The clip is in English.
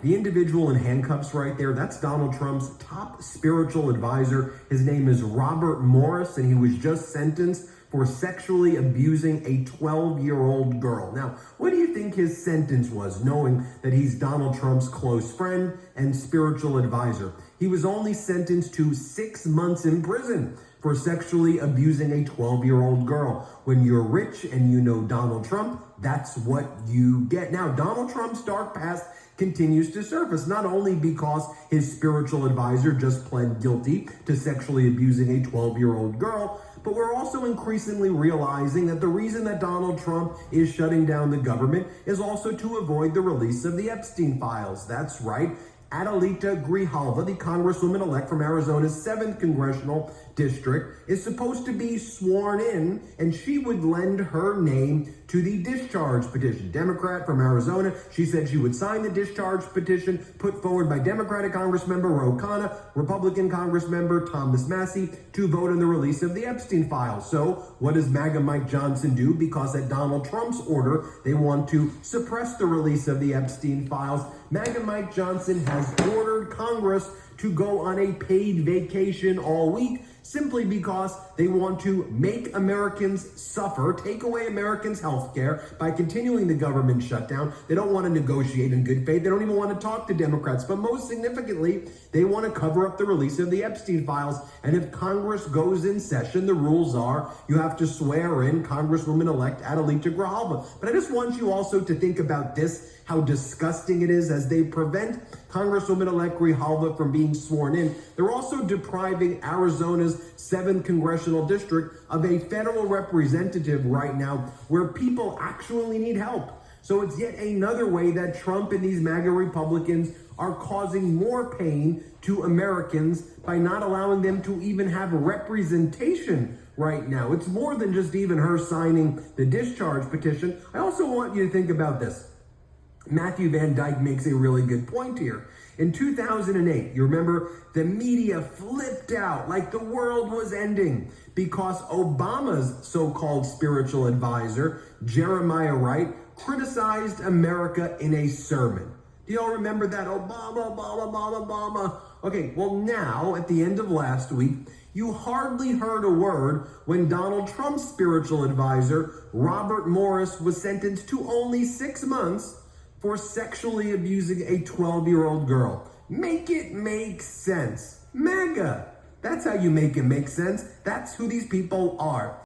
The individual in handcuffs right there, that's Donald Trump's top spiritual advisor. His name is Robert Morris, and he was just sentenced for sexually abusing a 12-year-old girl. Now, what do you think his sentence was, knowing that he's Donald Trump's close friend and spiritual advisor? He was only sentenced to 6 months in prison for sexually abusing a 12-year-old girl. When you're rich and you know Donald Trump, that's what you get. Now, Donald Trump's dark past continues to surface, not only because his spiritual advisor just pled guilty to sexually abusing a 12-year-old girl, but we're also increasingly realizing that the reason that Donald Trump is shutting down the government is also to avoid the release of the Epstein files. That's right. Adelita Grijalva, the congresswoman-elect from Arizona's 7th congressional district, is supposed to be sworn in, and she would lend her name to the discharge petition. Democrat from Arizona, she said she would sign the discharge petition put forward by Democratic Congressmember Ro Khanna, Republican Congressmember Thomas Massie, to vote on the release of the Epstein files. So what does MAGA Mike Johnson do? Because at Donald Trump's order, they want to suppress the release of the Epstein files. MAGA Mike Johnson has ordered Congress to go on a paid vacation all week, simply because they want to make Americans suffer, take away Americans' health care by continuing the government shutdown. They don't want to negotiate in good faith. They don't even want to talk to Democrats. But most significantly, they want to cover up the release of the Epstein files. And if Congress goes in session, the rules are you have to swear in Congresswoman-elect Adelita Grijalva. But I just want you also to think about this, how disgusting it is as they prevent Congresswoman-elect Grijalva from being sworn in. They're also depriving Arizona's 7th congressional district of a federal representative right now where people actually need help. So it's yet another way that Trump and these MAGA Republicans are causing more pain to Americans by not allowing them to even have representation right now. It's more than just even her signing the discharge petition. I also want you to think about this. Matthew Van Dyke makes a really good point here. In 2008, you remember, the media flipped out like the world was ending because Obama's so-called spiritual advisor, Jeremiah Wright, criticized America in a sermon. Do y'all remember that? Obama. Okay, well now, at the end of last week, you hardly heard a word when Donald Trump's spiritual advisor, Robert Morris, was sentenced to only 6 months for sexually abusing a 12-year-old girl. Make it make sense. MAGA. That's how you make it make sense. That's who these people are.